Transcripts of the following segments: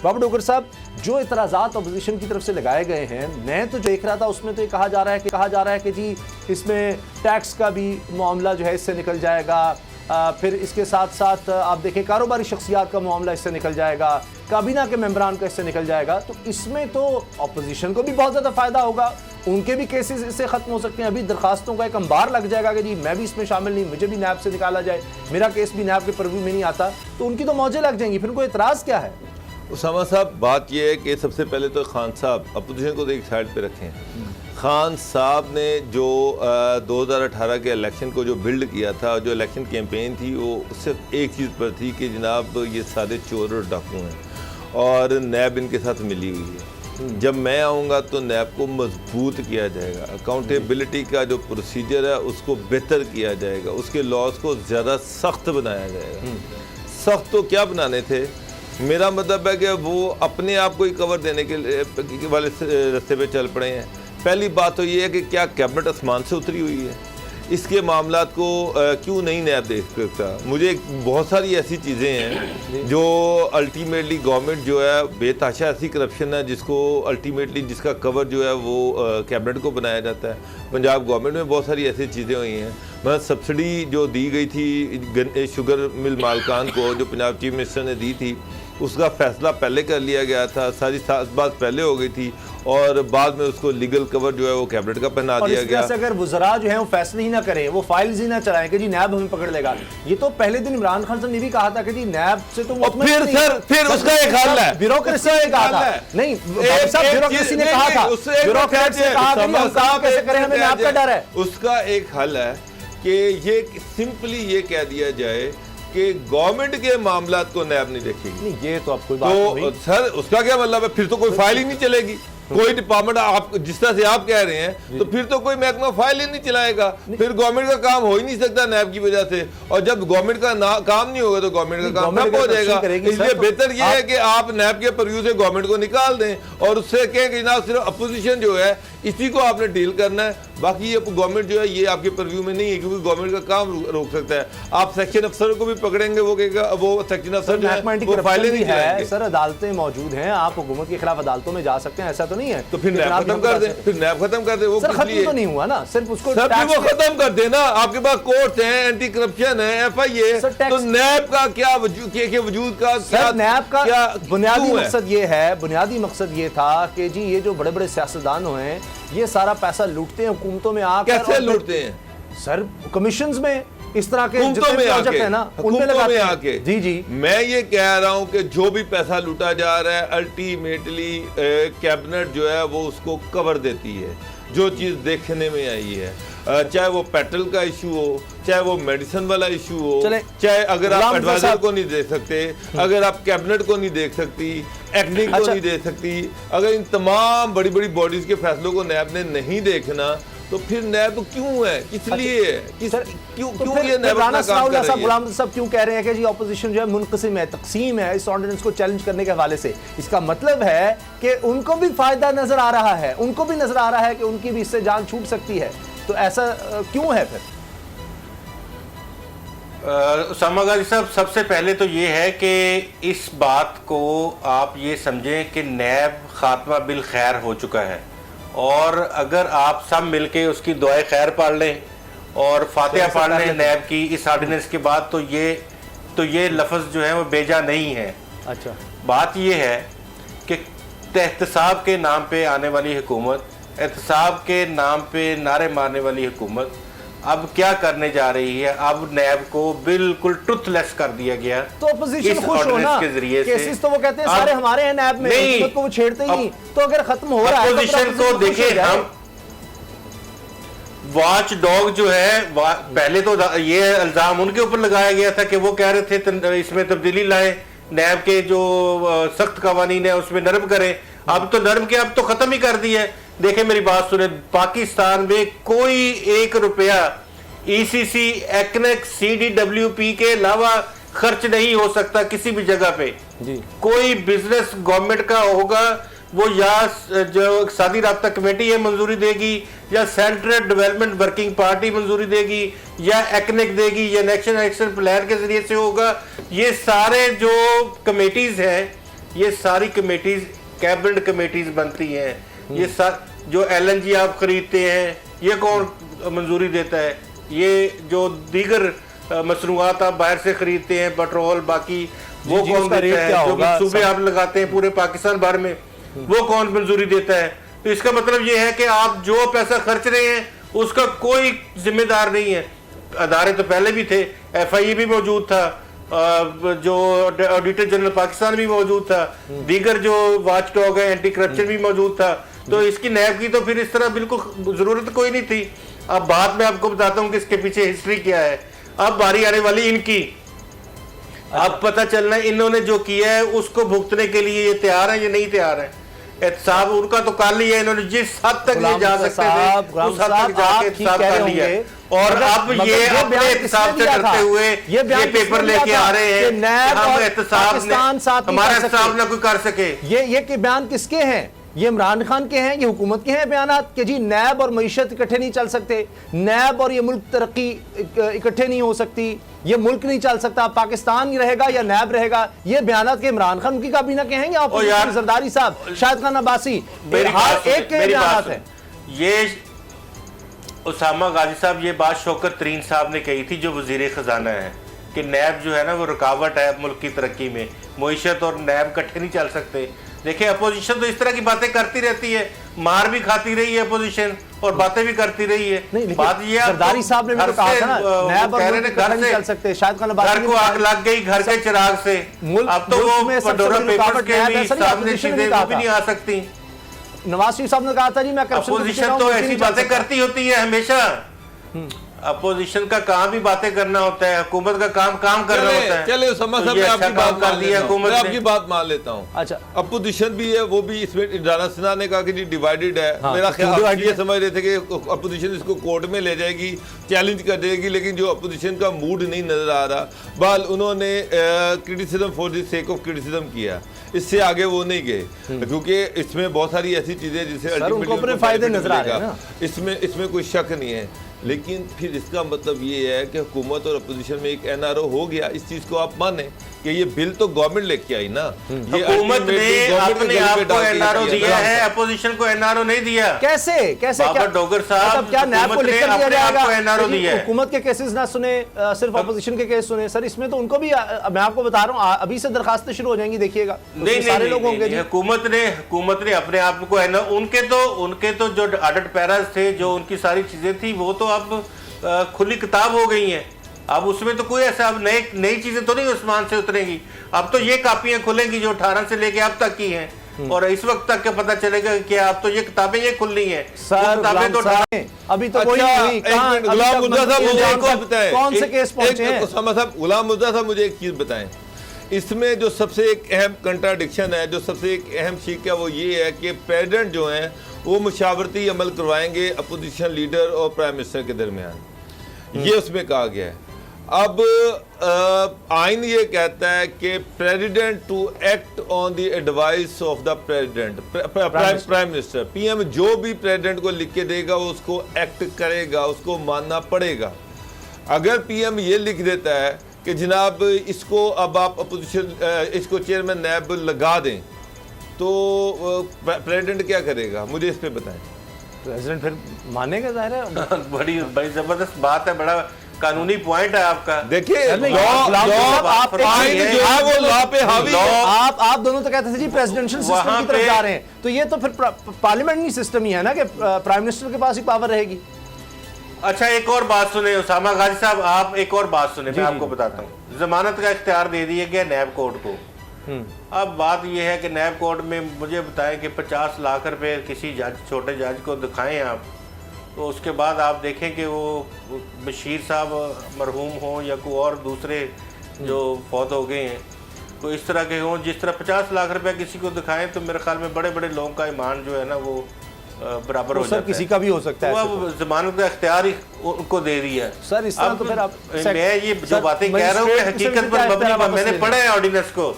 بابر ڈوگر صاحب، جو اعتراضات اپوزیشن کی طرف سے لگائے گئے ہیں، میں تو دیکھ رہا تھا اس میں تو یہ کہا جا رہا ہے کہ جی اس میں ٹیکس کا بھی معاملہ جو ہے اس سے نکل جائے گا، پھر اس کے ساتھ ساتھ آپ دیکھیں کاروباری شخصیات کا معاملہ اس سے نکل جائے گا، کابینہ کے ممبران کا اس سے نکل جائے گا، تو اس میں تو اپوزیشن کو بھی بہت زیادہ فائدہ ہوگا، ان کے بھی کیسز اس سے ختم ہو سکتے ہیں، ابھی درخواستوں کا ایک انبار لگ جائے گا کہ جی میں بھی اس میں شامل نہیں، مجھے بھی نیب سے نکالا جائے، میرا کیس بھی نیب کے پرویو میں نہیں آتا، تو ان کی تو موجیں لگ جائیں گی، پھر ان کو اعتراض کیا ہے؟ اسامہ صاحب، بات یہ ہے کہ سب سے پہلے تو خان صاحب اپوزیشن کو ایک سائڈ پہ رکھیں۔ خان صاحب نے جو 2018 کے الیکشن کو جو بلڈ کیا تھا، جو الیکشن کیمپین تھی، وہ صرف ایک چیز پر تھی کہ جناب یہ سارے چور اور ڈاکو ہیں اور نیب ان کے ساتھ ملی ہوئی ہے، جب میں آؤں گا تو نیب کو مضبوط کیا جائے گا، اکاؤنٹیبلٹی کا جو پروسیجر ہے اس کو بہتر کیا جائے گا، اس کے لاز کو زیادہ سخت بنایا جائے گا۔ سخت تو کیا بنانے تھے؟ میرا مطلب ہے کہ وہ اپنے آپ کو ہی کور دینے کے والے رستے پہ چل پڑے ہیں۔ پہلی بات تو یہ ہے کہ کیا کیبنٹ آسمان سے اتری ہوئی ہے؟ اس کے معاملات کو کیوں نہیں نیب دیکھ سکتا؟ مجھے بہت ساری ایسی چیزیں ہیں جو الٹیمیٹلی گورنمنٹ جو ہے بے تحاشا ایسی کرپشن ہے جس کو الٹیمیٹلی جس کا کور جو ہے وہ کیبنٹ کو بنایا جاتا ہے۔ پنجاب گورنمنٹ میں بہت ساری ایسی چیزیں ہوئی ہیں، مثلا سبسڈی جو دی گئی تھی شوگر مل مالکان کو، جو پنجاب چیف منسٹر نے دی تھی، اس کا فیصلہ پہلے کر لیا گیا تھا، ساری بات پہلے ہو گئی تھی، اور بعد میں اس کو لیگل کور جو ہے وہ کیبنٹ کا پہنا دیا گیا۔ اور اس طرح سے اگر وزراء جو ہیں وہ فیصلے ہی نہ کریں، وہ فائلز ہی نہ چلائیں کہ جی نیب ہمیں پکڑ لے گا، یہ تو پہلے دن عمران خان صاحب نے بھی کہا تھا کہ جی نیب سے تو پھر اس کا ایک حل ہے، بیوروکریسی نے کہا تھا، نہیں بیوروکریسی نے کہا تھا، بیوروکریٹ سے کہا کہ ہم کام کیسے کریں، ہمیں نیب کا ڈر ہے۔ اس کا ایک حل ہے کہ یہ سمپلی یہ کہہ دیا جائے کہ گورنمنٹ کے معاملات کو نیب نہیں دیکھے گی۔ یہ تو اب کوئی بات نہیں، تو سر اس کا کیا مطلب ہے؟ پھر تو کوئی فائل ہی نہیں چلے گی، کوئی ڈپارٹمنٹ آپ جس طرح سے آپ کہہ رہے ہیں تو پھر تو کوئی محکمہ فائل ہی نہیں چلائے گا، پھر گورنمنٹ کا کام ہو ہی نہیں سکتا نیب کی وجہ سے، اور جب گورنمنٹ کا کام نہیں ہوگا تو گورنمنٹ کا کام ٹھپ ہو جائے گا۔ اس لیے بہتر یہ ہے کہ آپ نیب کے پرویو سے گورنمنٹ کو نکال دیں اور اس سے کہیں کہ جناب صرف اپوزیشن جو ہے اسی کو آپ نے ڈیل کرنا ہے، باقی یہ گورنمنٹ جو ہے یہ آپ کے پرویو میں نہیں ہے، کیونکہ گورنمنٹ کا کام روک سکتا ہے۔ آپ سیکشن افسر کو بھی پکڑیں گے، وہ کہے گا وہ سیکشن افسر جو ہے وہ فائلیں نہیں چلائیں گے۔ سر عدالتیں موجود ہیں، آپ حکومت کے خلاف عدالتوں میں جا سکتے ہیں، ایسا تو نہیں ہے، تو پھر نیب ختم کر دیں، پھر نیب ختم کر دیں۔ وہ سر ختم تو نہیں ہوا نا، صرف اس کو وہ ختم کر دیں نا، آپ کے پاس کورٹس ہیں، اینٹی کرپشن ہے، ایف آئی اے، تو نیب کا کیا وجود کا نیب کا بنیادی مقصد یہ ہے، بنیادی مقصد یہ تھا کہ جی یہ جو بڑے بڑے سیاستدان ہیں یہ سارا پیسہ لوٹتے ہیں حکومتوں میں آ کر۔ کیسے لوٹتے ہیں سر؟ کمیشنز میں اس طرح کے حکومتوں میں آ کے جی جی میں یہ کہہ رہا ہوں کہ جو بھی پیسہ لوٹا جا رہا ہے الٹیمیٹلی کیبنٹ جو ہے وہ اس کو کور دیتی ہے، جو چیز دیکھنے میں آئی ہے، چاہے وہ پیٹرول کا ایشو ہو، چاہے وہ میڈیسن والا ایشو ہو، چاہے اگر آپ ایڈوائزر کو نہیں دیکھ سکتے، اگر آپ کیبنٹ کو نہیں دیکھ سکتی، ایکنک کو نہیں دیکھ سکتی، اگر ان تمام بڑی بڑی باڈیز کے فیصلوں کو نیب نے نہیں دیکھنا تو پھر نیب کیوں ہے؟ کس لیے ہے؟ کیوں یہ نیب اپنا کام کر رہی ہے؟ غلام صاحب کیوں کہہ رہے ہیں کہ جی اپوزیشن جو ہے منقسم ہے، تقسیم ہے اس آرڈیننس کو چیلنج کرنے کے حوالے سے؟ اس کا مطلب ہے کہ ان کو بھی فائدہ نظر آ رہا ہے، ان کو بھی نظر آ رہا ہے کہ ان کی بھی اس سے جان چھوٹ سکتی ہے، تو ایسا کیوں ہے پھر؟ اسامہ غازی صاحب، سب سے پہلے تو یہ ہے کہ اس بات کو آپ یہ سمجھیں کہ نیب خاتمہ بالخیر ہو چکا ہے، اور اگر آپ سب مل کے اس کی دعائے خیر پڑھ لیں اور فاتحہ پڑھ لیں نیب کی اس آرڈیننس کے بعد، تو یہ لفظ جو ہے وہ بیجا نہیں ہے۔ اچھا، بات یہ ہے کہ احتساب کے نام پہ آنے والی حکومت، احتساب کے نام پہ نعرے مارنے والی حکومت اب کیا کرنے جا رہی ہے؟ اب نیب کو بالکل ٹروتھ لیس کر دیا گیا تو اپوزیشن خوش ہونا کے ذریعے سے۔ کیسز تو وہ کہتے ہیں سارے ہمارے ہیں نیب میں، حکومت کو وہ چھیڑتے ہی نہیں، تو اگر ختم ہو رہا ہے اپوزیشن کو دیکھیں، ہم واچ ڈاگ جو ہے، پہلے تو یہ الزام ان کے اوپر لگایا گیا تھا کہ وہ کہہ رہے تھے اس میں تبدیلی لائیں، نیب کے جو سخت قوانین ہیں اس میں نرم کریں، اب تو نرم کے اب تو ختم ہی کر دی ہے۔ دیکھیں میری بات سنیں، پاکستان میں کوئی 1 روپیہ ای سی سی، ایکنک، سی ڈی ڈبلیو پی کے علاوہ خرچ نہیں ہو سکتا کسی بھی جگہ پہ۔ کوئی بزنس گورنمنٹ کا ہوگا وہ یا جو اقتصادی رابطہ کمیٹی ہے منظوری دے گی، یا سینٹرل ڈیولپمنٹ ورکنگ پارٹی منظوری دے گی، یا ایکنک دے گی، یا نیشنل ایکشن پلان کے ذریعے سے ہوگا۔ یہ سارے جو کمیٹیز ہیں یہ ساری کمیٹیز کیبنٹ کمیٹیز بنتی ہیں. یہ جو LNG آپ خریدتے ہیں یہ کون منظوری دیتا ہے؟ یہ جو دیگر مصنوعات آپ باہر سے خریدتے ہیں پٹرول باقی وہ کون دیتا ہے؟ جو منصوبے آپ لگاتے ہیں پورے پاکستان بھر میں وہ کون منظوری دیتا ہے؟ تو اس کا مطلب یہ ہے کہ آپ جو پیسہ خرچ رہے ہیں اس کا کوئی ذمہ دار نہیں ہے. ادارے تو پہلے بھی تھے, FIA بھی موجود تھا, جو آڈیٹر جنرل پاکستان بھی موجود تھا, دیگر جو واچ ڈاگ ہے اینٹی کرپشن بھی موجود تھا. تو اس کی نیب کی تو پھر اس طرح بالکل ضرورت کوئی نہیں تھی. اب بات میں آپ کو بتاتا ہوں کہ اس کے پیچھے ہسٹری کیا ہے. اب باری آنے والی ان کی, اب پتہ چلنا ہے انہوں نے جو کیا ہے اس کو بھگتنے کے لیے یہ تیار ہیں یا نہیں تیار ہیں. احتساب ان کا تو کر لیا انہوں نے, جس حد تک یہ جا سکتے تھے اس حد تک جا کے احتساب کر لیا. اور اب یہ اپنے احتساب سے ڈرتے ہوئے یہ پیپر لے کے آ رہے ہیں کہ ہم احتساب نے ہمارا احتساب نہ کوئی کر سکے. یہ کہ بیان کس کے ہیں؟ یہ عمران خان کے ہیں, یہ حکومت کے ہیں بیانات کہ جی نیب اور معیشت اکٹھے نہیں چل سکتے, نیب اور یہ ملک ترقی اکٹھے نہیں ہو سکتی, یہ ملک نہیں چل سکتا, پاکستان رہے گا یا نیب رہے گا. یہ بیانات کے عمران خان کی کابینہ کے ہیں یا اپوزیشن زرداری صاحب, شاہد خان عباسی, ہر ایک کے بیانات ہیں. یہ اسامہ غازی صاحب یہ بات شوکت ترین صاحب نے کہی تھی جو وزیر خزانہ ہے کہ نیب جو ہے نا وہ رکاوٹ ہے ملک کی ترقی میں, معیشت اور نیب اکٹھے نہیں چل سکتے. دیکھیں اپوزیشن تو اس طرح کی باتیں کرتی رہتی ہے, مار بھی کھاتی رہی ہے اپوزیشن اور باتیں بھی کرتی رہی ہے. بات یہ زرداری صاحب نے بھی کہا تھا نا نیب اور ملک اکٹھے نہیں چل سکتے. شاہد خان عباسی گھر کو آگ لگ گئی گھر کے چراغ سے, اب تو وہ پنڈورا پیپرز کے بھی سامنے چیزیں وہ بھی نہیں آ سکتی. نواز شریف صاحب نے کہا تھا جی میں کرپشن اپوزیشن تو ایسی باتیں کرتی ہوتی ہے ہمیشہ. اپوزیشن کا کام بھی باتیں کرنا ہوتا ہے, حکومت کا کام کرنا ہوتا ہے. چلے اسامہ صاحب میں آپ کی بات مان لیتا ہوں. اچھا اپوزیشن بھی ہے, وہ بھی اس میں رانا سنہا نے کہا کہ جی ڈیوائیڈڈ ہے. میرا خیال یہ سمجھ رہے تھے کہ اپوزیشن اس کو کورٹ میں لے جائے گی, چیلنج کر دے گی, لیکن جو اپوزیشن کا موڈ نہیں نظر آ رہا. بال انہوں نے criticism for the sake of criticism کیا, اس سے آگے وہ نہیں گئے کیونکہ اس میں بہت ساری ایسی چیزیں جسے فائدے نظر آ رہے ہیں, اس میں کوئی شک نہیں ہے. لیکن پھر اس کا مطلب یہ ہے کہ حکومت اور اپوزیشن میں ایک NRO ہو گیا. اس چیز کو آپ مانیں کہ یہ بل تو گورنمنٹ لے کے آئی نا, حکومت نے اپنے آپ کو NRO دیا ہے, اپوزیشن کو NRO نہیں دیا. کیسے بابر ڈوگر صاحب کیا نیب کو لکھ کر دیا جائے گا NRO دیا ہے؟ حکومت کے کیسز نہ سنے, صرف اپوزیشن کے کیس سنے. سر اس میں تو ان کو بھی میں آپ کو بتا رہا ہوں ابھی سے درخواستیں شروع ہو جائیں گی, دیکھیے گا سارے لوگ ہوں گے. حکومت نے اپنے آپ کو ان کے تو جو آڈٹ پیراز تھے, جو ان کی ساری چیزیں تھی وہ تو اب کھلی کتاب ہو گئی ہیں. اب اس میں تو کوئی ایسا اب نئی چیزیں تو نہیں آسمان سے اتریں گی. اب تو یہ کاپیاں کھلیں گی جو 18 سے لے کے اب تک کی ہیں, اور اس وقت تک کا پتہ چلے گا کہ اب تو یہ کتابیں یہ کھلنی ہیں. ابھی تو کوئی نہیں. غلام مرزا صاحب مجھے ایک چیز بتائیں, کون سے کیس پہنچے ہیں؟ غلام مرزا صاحب مجھے ایک چیز بتائیں, اس میں جو سب سے ایک اہم کنٹراڈکشن ہے, جو سب سے ایک اہم شک ہے, وہ یہ ہے کہ پریزیڈنٹ جو ہیں وہ مشاورتی عمل کروائیں گے اپوزیشن لیڈر اور پرائم منسٹر کے درمیان, یہ اس میں کہا گیا ہے. اب آئین یہ کہتا ہے کہ president to act on the advice of the president, prime minister, PM جو بھی پریزیڈنٹ کو لکھ کے دے گا وہ اس کو ایکٹ کرے گا, اس کو ماننا پڑے گا. اگر PM یہ لکھ دیتا ہے کہ جناب اس کو اب آپ اپوزیشن اس کو چیئرمین نیب لگا دیں, تو پریزیڈنٹ کیا کرے گا؟ مجھے اس پہ بتائیں. پریزیڈنٹ پھر مانے گا, ظاہر ہے بڑی زبردست بات ہے, بڑا قانونی پوائنٹ ہے آپ کا. دیکھیے آپ دونوں تو کہتے تھے جی پریزیڈنشل سسٹم کی طرف جا رہے ہیں, تو یہ تو پھر پارلیمنٹری سسٹم ہی ہے نا کہ پرائم منسٹر کے پاس ہی پاور رہے گی. اچھا ایک اور بات سنیں اسامہ غازی صاحب, آپ ایک اور بات سنیں, میں آپ کو بتاتا ہوں. ضمانت کا اختیار دے دیا گیا نیب کورٹ کو. اب بات یہ ہے کہ نیب کورٹ میں مجھے بتائیں کہ 50 لاکھ روپے کسی جج, چھوٹے جج کو دکھائیں آپ, تو اس کے بعد آپ دیکھیں کہ وہ بشیر صاحب مرحوم ہوں یا کوئی اور دوسرے جو فوت ہو گئے ہیں, تو اس طرح کے ہوں, جس طرح 50 لاکھ روپے کسی کو دکھائیں تو میرے خیال میں بڑے بڑے لوگوں کا ایمان جو ہے نا وہ برابر ہو جاتا ہے. کسی کا بھی ہو سکتا ہے, وہ ضمانت کا اختیار ہی ان کو دے دیا. سر اس طرح تو پھر آپ میں یہ جو باتیں کہہ رہا ہوں کہ حقیقت پر مبنی, میں نے پڑھا ہے آرڈیننس کو,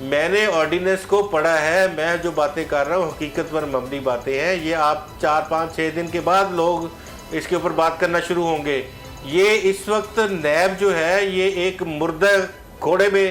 میں نے آرڈیننس کو پڑھا ہے, میں جو باتیں کر رہا ہوں حقیقت پر مبنی باتیں ہیں. یہ آپ 4 5 6 دن کے بعد لوگ اس کے اوپر بات کرنا شروع ہوں گے. یہ اس وقت نیب جو ہے یہ ایک مردہ گھوڑے میں